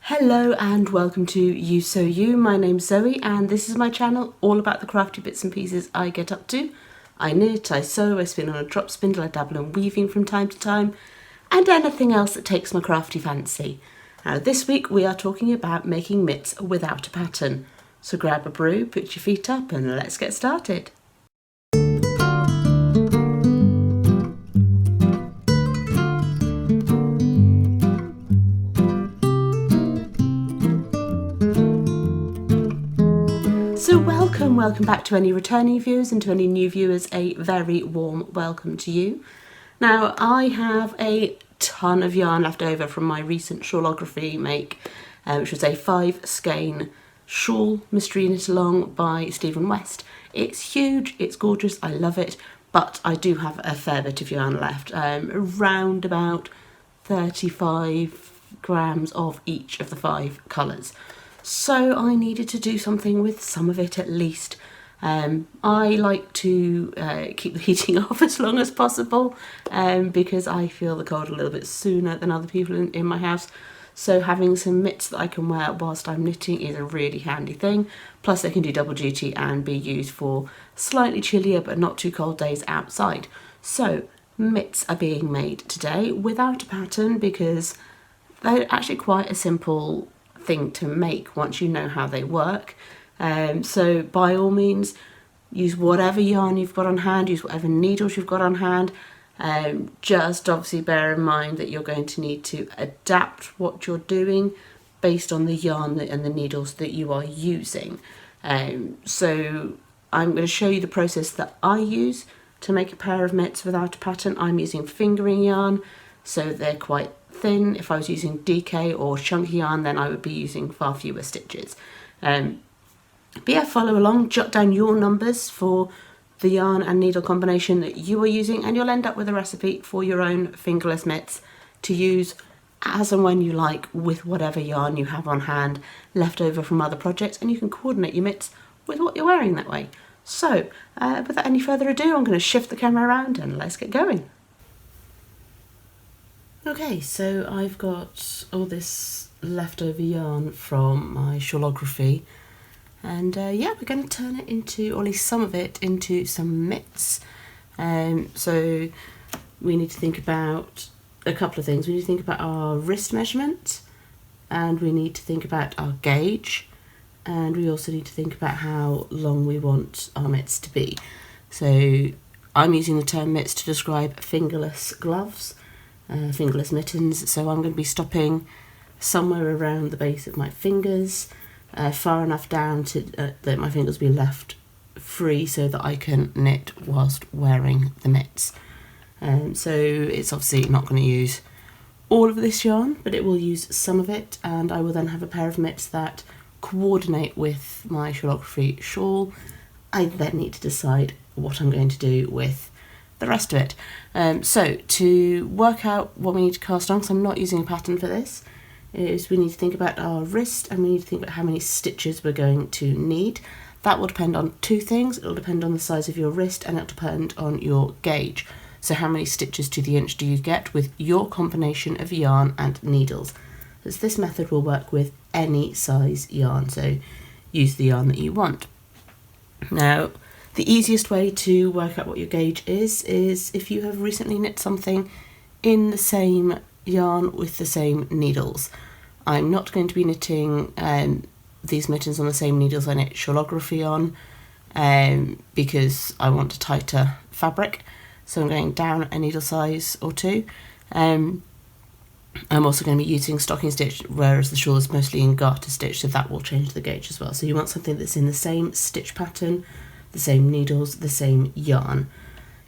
Hello and welcome to Ewe Sew You. My name's Zoe and this is my channel all about the crafty bits and pieces I get up to. I knit, I sew, I spin on a drop spindle, I dabble in weaving from time to time, and anything else that takes my crafty fancy. Now this week we are talking about making mitts without a pattern. So grab a brew, put your feet up and let's get started. So welcome back to any returning viewers, and to any new viewers a very warm welcome to you. Now I have a ton of yarn left over from my recent Shawlography make, which was a 5 skein shawl mystery knit along by Stephen West. It's huge, it's gorgeous, I love it, but I do have a fair bit of yarn left, around about 35 grams of each of the 5 colours. So I needed to do something with some of it at least. I like to keep the heating off as long as possible because I feel the cold a little bit sooner than other people in my house. So having some mitts that I can wear whilst I'm knitting is a really handy thing. Plus they can do double duty and be used for slightly chillier but not too cold days outside. So mitts are being made today without a pattern because they're actually quite a simple thing to make once you know how they work. So by all means use whatever yarn you've got on hand, use whatever needles you've got on hand. Just obviously bear in mind that you're going to need to adapt what you're doing based on the yarn and the needles that you are using. So I'm going to show you the process that I use to make a pair of mitts without a pattern. I'm using fingering yarn, so they're quite thin. If I was using DK or chunky yarn, then I would be using far fewer stitches. But yeah, follow along, jot down your numbers for the yarn and needle combination that you are using, and you'll end up with a recipe for your own fingerless mitts to use as and when you like with whatever yarn you have on hand left over from other projects, and you can coordinate your mitts with what you're wearing that way. So without any further ado, I'm going to shift the camera around and let's get going. Okay, so I've got all this leftover yarn from my Shawlography, and yeah, we're going to turn it into, or at least some of it, into some mitts. So we need to think about a couple of things. We need to think about our wrist measurement, and we need to think about our gauge, and we also need to think about how long we want our mitts to be. So I'm using the term mitts to describe fingerless gloves. Fingerless mittens, so I'm going to be stopping somewhere around the base of my fingers, far enough down to that my fingers will be left free so that I can knit whilst wearing the mitts. So it's obviously not going to use all of this yarn, but it will use some of it, and I will then have a pair of mitts that coordinate with my Shawlography shawl. I then need to decide what I'm going to do with the rest of it. So to work out what we need to cast on, because I'm not using a pattern for this, is we need to think about our wrist, and we need to think about how many stitches we're going to need. That will depend on two things. It'll depend on the size of your wrist, and it'll depend on your gauge. So how many stitches to the inch do you get with your combination of yarn and needles? Because this method will work with any size yarn, so use the yarn that you want. Now, the easiest way to work out what your gauge is if you have recently knit something in the same yarn with the same needles. I'm not going to be knitting these mittens on the same needles I knit Shawlography on because I want a tighter fabric, so I'm going down a needle size or two. I'm also going to be using stocking stitch, whereas the shawl is mostly in garter stitch, so that will change the gauge as well. So you want something that's in the same stitch pattern, the same needles, the same yarn.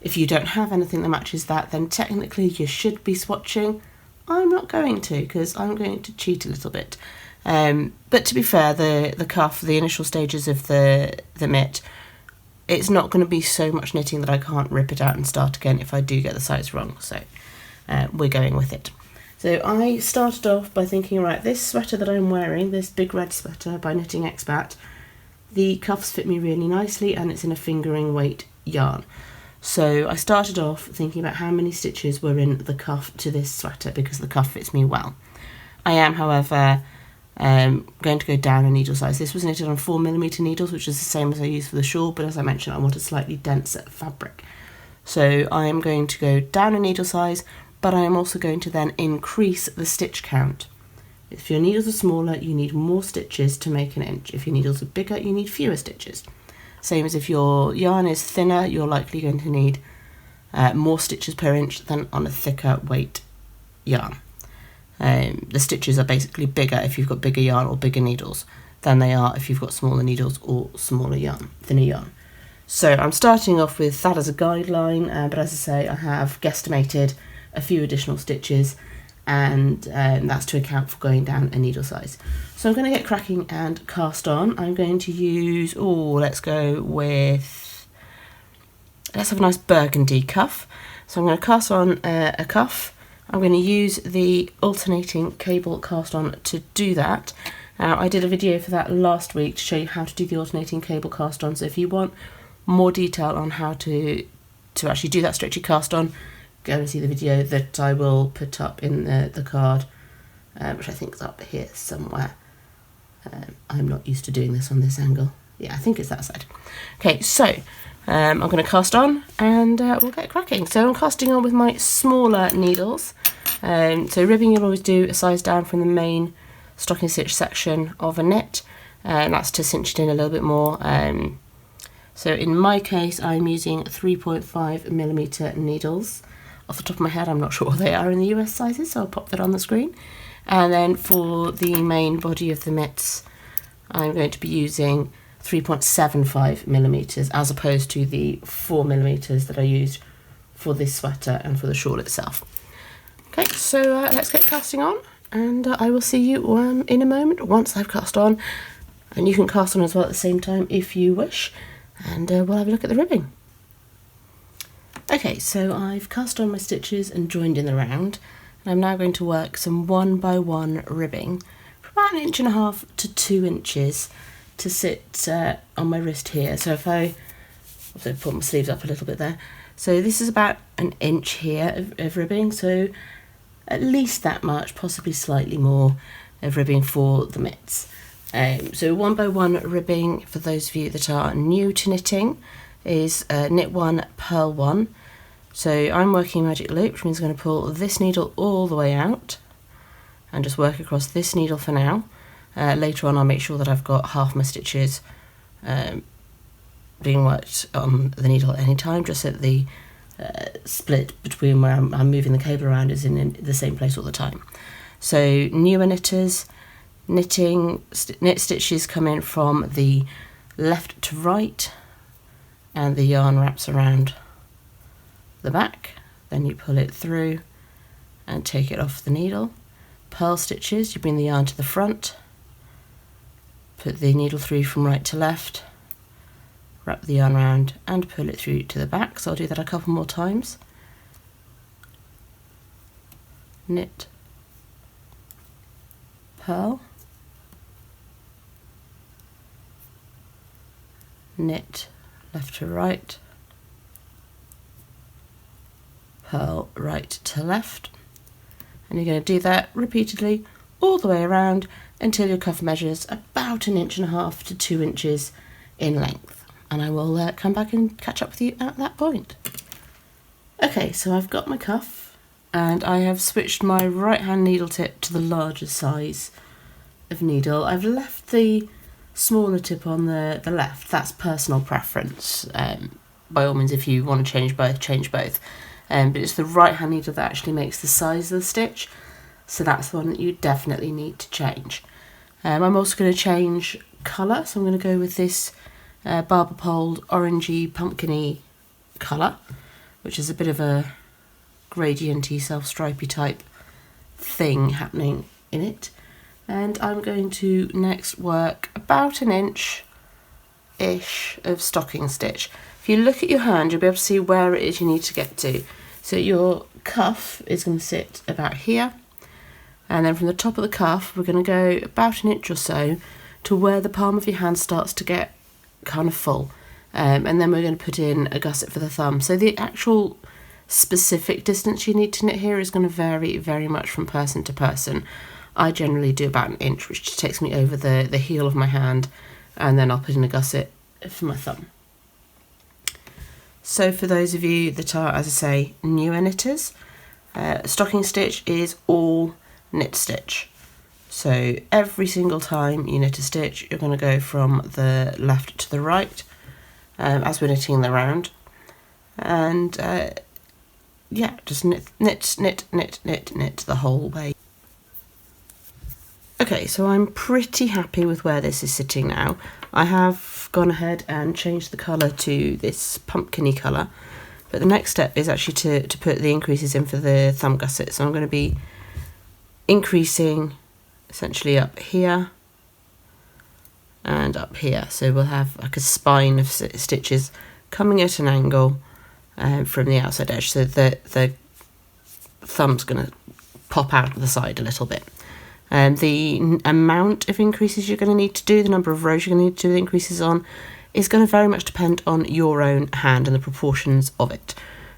If you don't have anything that matches that, then technically you should be swatching. I'm not going to, because I'm going to cheat a little bit. But to be fair, the cuff, the initial stages of the mitt, it's not going to be so much knitting that I can't rip it out and start again if I do get the size wrong. So we're going with it. So I started off by thinking, right, this sweater that I'm wearing, this big red sweater by Knitting Expat, the cuffs fit me really nicely and it's in a fingering weight yarn. So I started off thinking about how many stitches were in the cuff to this sweater because the cuff fits me well. I am, however, going to go down a needle size. This was knitted on 4mm needles, which is the same as I used for the shawl, but as I mentioned, I want a slightly denser fabric. So I am going to go down a needle size, but I am also going to then increase the stitch count. If your needles are smaller, you need more stitches to make an inch. If your needles are bigger, you need fewer stitches. Same as if your yarn is thinner, you're likely going to need more stitches per inch than on a thicker weight yarn. The stitches are basically bigger if you've got bigger yarn or bigger needles than they are if you've got smaller needles or smaller yarn, thinner yarn. So I'm starting off with that as a guideline, but as I say, I have guesstimated a few additional stitches, and that's to account for going down a needle size. So I'm going to get cracking and cast on. I'm going to use, let's have a nice burgundy cuff. So I'm going to cast on a cuff. I'm going to use the alternating cable cast on to do that. I did a video for that last week to show you how to do the alternating cable cast on, so if you want more detail on how to actually do that stretchy cast on, go and see the video that I will put up in the card, which I think is up here somewhere. I'm not used to doing this on this angle. Yeah, I think it's that side. Okay, so I'm going to cast on and we'll get cracking. So I'm casting on with my smaller needles. So ribbing, you'll always do a size down from the main stocking stitch section of a knit, and that's to cinch it in a little bit more. So in my case, I'm using 3.5mm needles. Off the top of my head, I'm not sure what they are in the US sizes, so I'll pop that on the screen. And then for the main body of the mitts, I'm going to be using 3.75mm as opposed to the 4mm that I used for this sweater and for the shawl itself. Okay, so let's get casting on, and I will see you in a moment once I've cast on, and you can cast on as well at the same time if you wish, and we'll have a look at the ribbing. Okay, so I've cast on my stitches and joined in the round, and I'm now going to work some 1x1 ribbing for about 1.5 to 2 inches to sit on my wrist here. So if I also put my sleeves up a little bit there, so this is about 1 inch here of ribbing, so at least that much, possibly slightly more of ribbing for the mitts. So 1x1 ribbing, for those of you that are new to knitting, is knit 1, purl 1. So I'm working magic loop, which means I'm going to pull this needle all the way out and just work across this needle for now. Later on I'll make sure that I've got half my stitches being worked on the needle at any time, just so that the split between where I'm moving the cable around is in the same place all the time. So newer knitters, knit stitches come in from the left to right, and the yarn wraps around the back, then you pull it through and take it off the needle. Purl stitches, you bring the yarn to the front, put the needle through from right to left, wrap the yarn around and pull it through to the back. So I'll do that a couple more times. Knit, purl, knit left to right, purl right to left, and you're going to do that repeatedly all the way around until your cuff measures about 1.5 to 2 inches in length, and I will come back and catch up with you at that point. Okay, so I've got my cuff and I have switched my right hand needle tip to the larger size of needle. I've left the smaller tip on the left. That's personal preference. By all means, if you want to change both, change both. But it's the right hand needle that actually makes the size of the stitch, so that's the one that you definitely need to change. I'm also going to change colour, so I'm going to go with this Barber Pole orangey pumpkin-y colour, which is a bit of a gradienty, self-stripy type thing happening in it. And I'm going to next work about 1 inch-ish of stocking stitch. If you look at your hand, you'll be able to see where it is you need to get to. So your cuff is going to sit about here, and then from the top of the cuff we're going to go about 1 inch or so to where the palm of your hand starts to get kind of full, and then we're going to put in a gusset for the thumb. So the actual specific distance you need to knit here is going to vary very much from person to person. I generally do about 1 inch, which takes me over the heel of my hand, and then I'll put in a gusset for my thumb. So for those of you that are, as I say, newer knitters, stocking stitch is all knit stitch. So every single time you knit a stitch, you're going to go from the left to the right, as we're knitting the round, and yeah, just knit the whole way. Okay, so I'm pretty happy with where this is sitting now. I have gone ahead and changed the colour to this pumpkin-y colour, but the next step is actually to put the increases in for the thumb gusset. So I'm going to be increasing essentially up here and up here. So we'll have like a spine of stitches coming at an angle from the outside edge, so the thumb's going to pop out of the side a little bit. The amount of increases you're going to need to do, the number of rows you're going to need to do the increases on, is going to very much depend on your own hand and the proportions of it.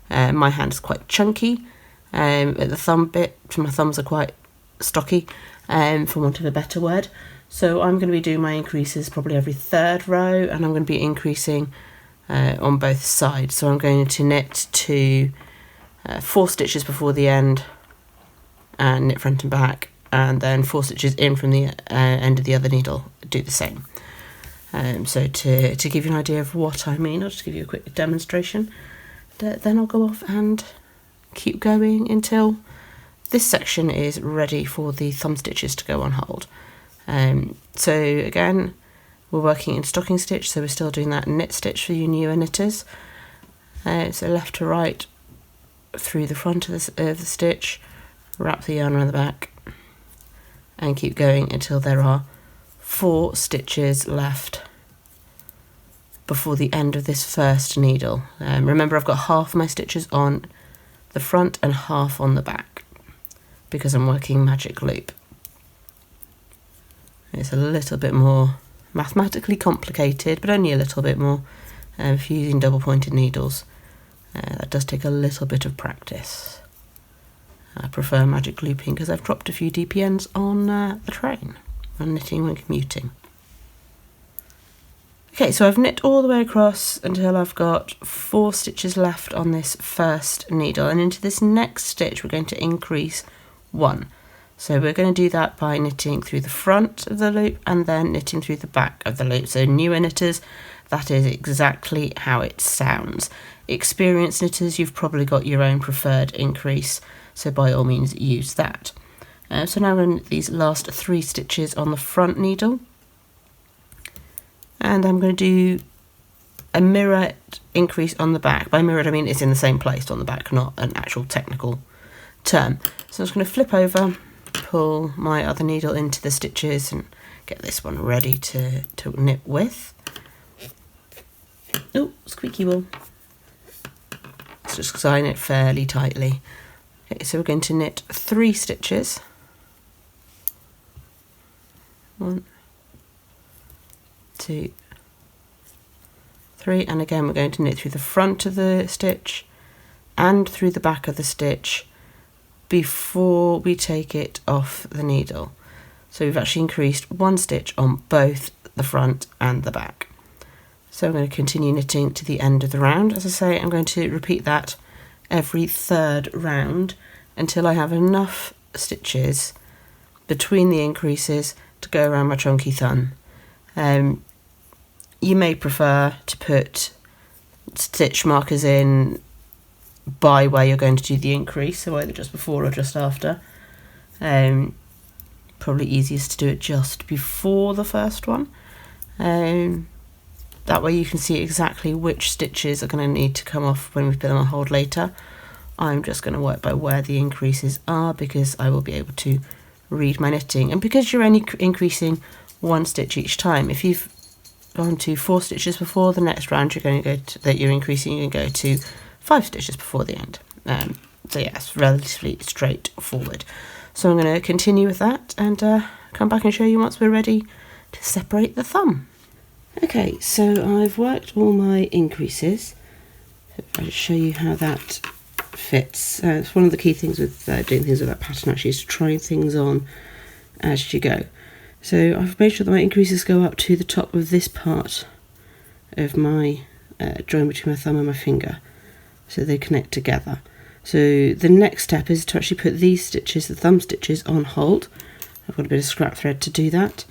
My hand is quite chunky, at the thumb bit, my thumbs are quite stocky, for want of a better word. So I'm going to be doing my increases probably every 3rd row, and I'm going to be increasing on both sides. So I'm going to knit to 4 stitches before the end, and knit front and back, and then 4 stitches in from the end of the other needle, do the same. So to give you an idea of what I mean, I'll just give you a quick demonstration. Then I'll go off and keep going until this section is ready for the thumb stitches to go on hold. So again, we're working in stocking stitch, so we're still doing that knit stitch for you newer knitters. So left to right through the front of the stitch, wrap the yarn around the back, and keep going until there are 4 stitches left before the end of this first needle. Remember, I've got half my stitches on the front and half on the back because I'm working magic loop. It's a little bit more mathematically complicated, but only a little bit more. If you're using double pointed needles, that does take a little bit of practice. I prefer magic looping because I've dropped a few DPNs on the train when knitting when commuting. Okay, so I've knit all the way across until I've got 4 stitches left on this first needle, and into this next stitch we're going to increase 1. So we're going to do that by knitting through the front of the loop and then knitting through the back of the loop. So newer knitters, that is exactly how it sounds. Experienced knitters, you've probably got your own preferred increase, so by all means use that. So now I'm going to knit these last 3 stitches on the front needle, and I'm going to do a mirror increase on the back. By mirrored I mean it's in the same place on the back, not an actual technical term. So I'm just going to flip over, pull my other needle into the stitches and get this one ready to knit with. Oh, squeaky wool. Let's just sign it fairly tightly. Okay, so we're going to knit 3 stitches. 1, 2, 3, and again we're going to knit through the front of the stitch and through the back of the stitch before we take it off the needle. So we've actually increased 1 stitch on both the front and the back. So I'm going to continue knitting to the end of the round. As I say, I'm going to repeat that every 3rd round until I have enough stitches between the increases to go around my chunky thumb. You may prefer to put stitch markers in by where you're going to do the increase, so either just before or just after. Probably easiest to do it just before the first one. That way you can see exactly which stitches are going to need to come off when we put them on hold later. I'm just going to work by where the increases are because I will be able to read my knitting. And because you're only increasing 1 stitch each time, if you've gone to 4 stitches before the next round, you're going to go to, that you're increasing, you can go to 5 stitches before the end. So yeah, it's relatively straightforward. So I'm going to continue with that and come back and show you once we're ready to separate the thumb. Okay, so I've worked all my increases. I'll just show you how that fits. It's one of the key things with doing things with that pattern actually is trying things on as you go. So I've made sure that my increases go up to the top of this part of my join between my thumb and my finger, so they connect together. So the next step is to actually put these stitches, the thumb stitches, on hold. I've got a bit of scrap thread to do that,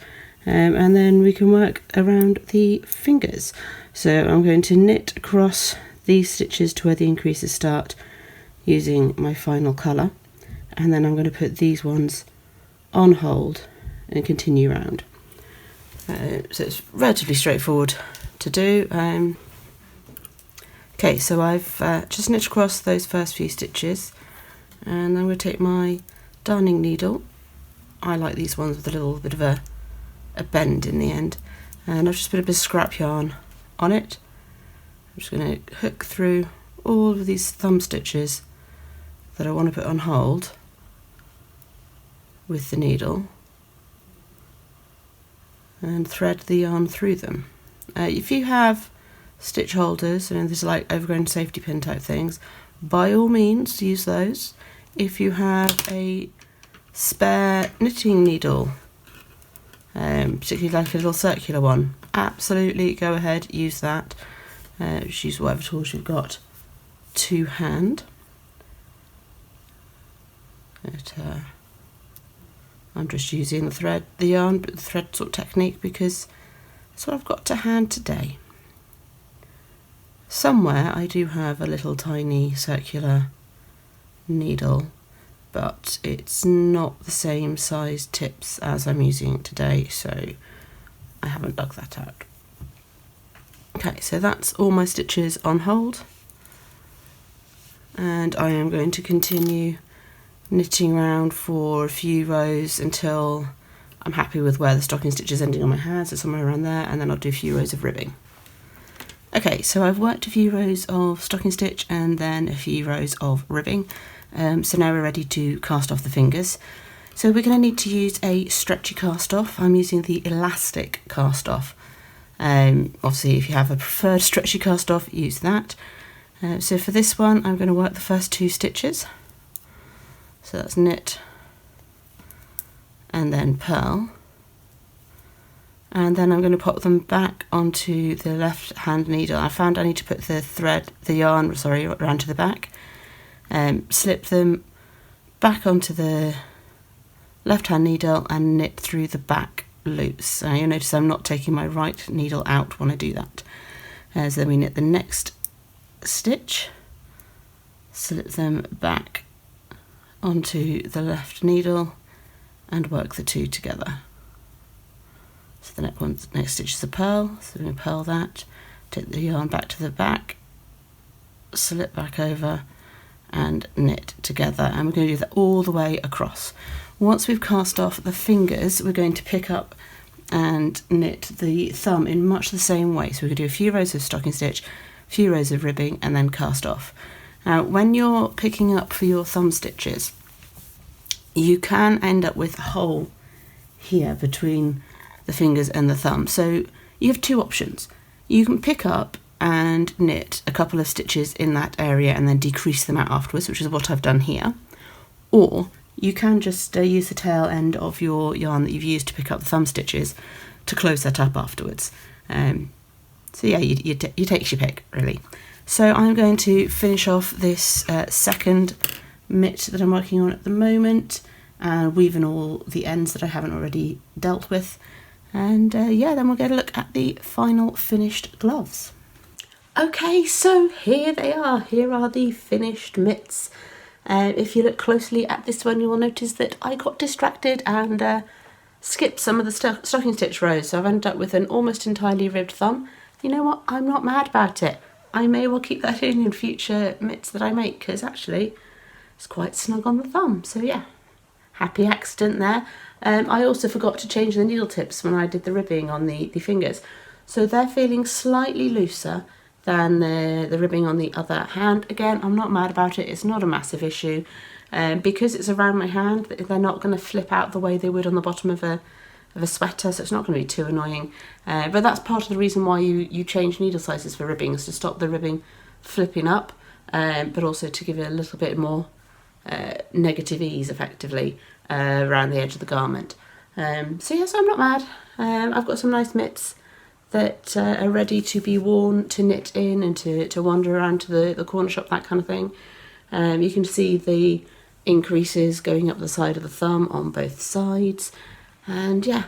and then we can work around the fingers. So I'm going to knit across these stitches to where the increases start using my final colour, and then I'm going to put these ones on hold and continue round. So it's relatively straightforward to do. Okay, so I've just knit across those first few stitches, and I'm going to take my darning needle. I like these ones with a little bit of a bend in the end, and I've just put a bit of scrap yarn on it. I'm just going to hook through all of these thumb stitches that I want to put on hold with the needle, and thread the yarn through them. If you have stitch holders, and there's like overgrown safety pin type things, by all means use those. If you have a spare knitting needle, particularly like a little circular one, absolutely go ahead, use that. Just use whatever tools you've got to hand. I'm just using the thread sort of technique because that's what I've got to hand today. Somewhere I do have a little tiny circular needle, but it's not the same size tips as I'm using today, so I haven't dug that out. Okay, so that's all my stitches on hold, and I am going to continue knitting around for a few rows until I'm happy with where the stocking stitch is ending on my hand, so somewhere around there, and then I'll do a few rows of ribbing. Okay, so I've worked a few rows of stocking stitch and then a few rows of ribbing, so now we're ready to cast off the fingers. So we're going to need to use a stretchy cast off. I'm using the elastic cast off. Obviously if you have a preferred stretchy cast off, use that. So for this one I'm going to work the first two stitches. So that's knit and then purl, and then I'm going to pop them back onto the left hand needle. I found I need to put the yarn around to the back, slip them back onto the left hand needle and knit through the back loops. You'll notice I'm not taking my right needle out when I do that. So then we knit the next stitch, slip them back onto the left needle and work the two together. So the next stitch is a purl, so we purl that, take the yarn back to the back, slip back over and knit together, and we're going to do that all the way across. Once we've cast off the fingers, we're going to pick up and knit the thumb in much the same way. So we're going to do a few rows of stocking stitch, a few rows of ribbing, and then cast off. Now, when you're picking up for your thumb stitches, you can end up with a hole here between the fingers and the thumb. So you have two options. You can pick up and knit a couple of stitches in that area and then decrease them out afterwards, which is what I've done here. Or you can just use the tail end of your yarn that you've used to pick up the thumb stitches to close that up afterwards. So yeah, you take your pick, really. So I'm going to finish off this second mitt that I'm working on at the moment, and weave in all the ends that I haven't already dealt with. And yeah, then we'll get a look at the final finished gloves. Okay, so here they are. Here are the finished mitts. If you look closely at this one, you will notice that I got distracted and skipped some of the stocking stitch rows. So I've ended up with an almost entirely ribbed thumb. You know what? I'm not mad about it. I may well keep that in future mitts that I make, because actually it's quite snug on the thumb. So yeah, happy accident there. I also forgot to change the needle tips when I did the ribbing on the fingers. So they're feeling slightly looser than the ribbing on the other hand. Again, I'm not mad about it. It's not a massive issue. Because it's around my hand, they're not going to flip out the way they would on the bottom of a sweater, so it's not going to be too annoying. But that's part of the reason why you change needle sizes for ribbing, is to stop the ribbing flipping up, but also to give it a little bit more negative ease, effectively, around the edge of the garment. So yes, I'm not mad. I've got some nice mitts that are ready to be worn, to knit in and to wander around to the corner shop, that kind of thing. You can see the increases going up the side of the thumb on both sides, and yeah,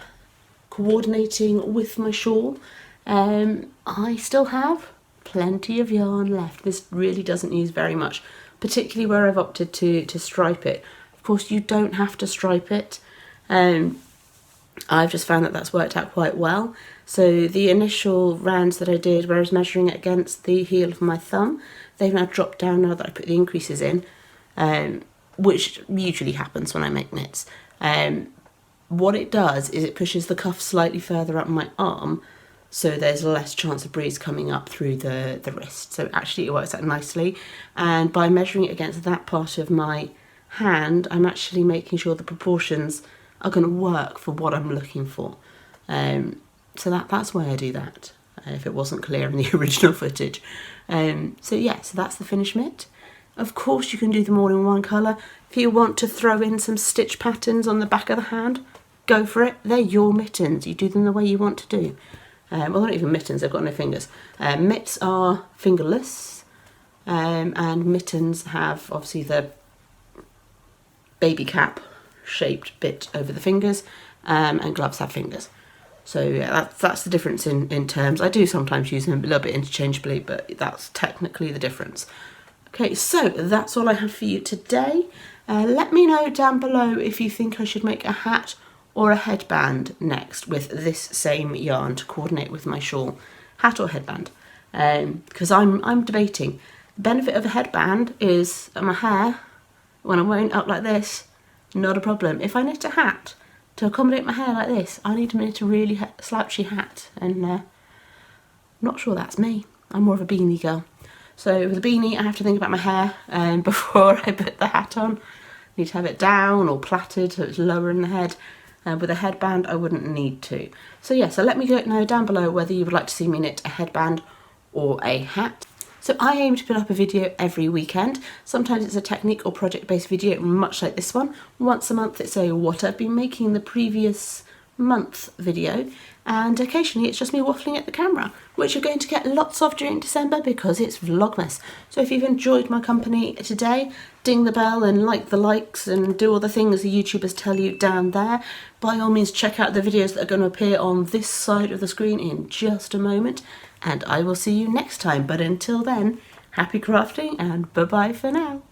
coordinating with my shawl. I still have plenty of yarn left. This really doesn't use very much, particularly where I've opted to stripe it. Of course, you don't have to stripe it. I've just found that that's worked out quite well. So the initial rounds that I did where I was measuring it against the heel of my thumb, they've now dropped down now that I put the increases in, which usually happens when I make knits. What it does is it pushes the cuff slightly further up my arm, so there's less chance of breeze coming up through the wrist. So actually it works out nicely, and by measuring it against that part of my hand, I'm actually making sure the proportions are going to work for what I'm looking for. So that's why I do that, if it wasn't clear in the original footage. So yeah, so that's the finished mitt. Of course you can do them all in one colour. If you want to throw in some stitch patterns on the back of the hand, go for it. They're your mittens. You do them the way you want to do. Well, they're not even mittens, they've got no fingers. Mitts are fingerless, and mittens have obviously the baby cap shaped bit over the fingers, and gloves have fingers. So yeah, that's the difference in terms. I do sometimes use them a little bit interchangeably, but that's technically the difference. Okay, so that's all I have for you today. Let me know down below if you think I should make a hat or a headband next with this same yarn to coordinate with my shawl. Hat or headband, because I'm debating. The benefit of a headband is that my hair, when I'm wearing it up like this, not a problem. If I knit a hat to accommodate my hair like this, I need to knit a really slouchy hat, and not sure that's me. I'm more of a beanie girl. So with a beanie, I have to think about my hair before I put the hat on. I need to have it down or plaited so it's lower in the head. With a headband, I wouldn't need to. So yeah, so let me know down below whether you would like to see me knit a headband or a hat. So I aim to put up a video every weekend. Sometimes it's a technique or project-based video, much like this one. Once a month it's a what I've been making the previous month video, and occasionally it's just me waffling at the camera, which you're going to get lots of during December because it's Vlogmas. So if you've enjoyed my company today, ding the bell and like the likes and do all the things the YouTubers tell you down there. By all means, check out the videos that are going to appear on this side of the screen in just a moment, and I will see you next time. But until then, happy crafting and bye-bye for now.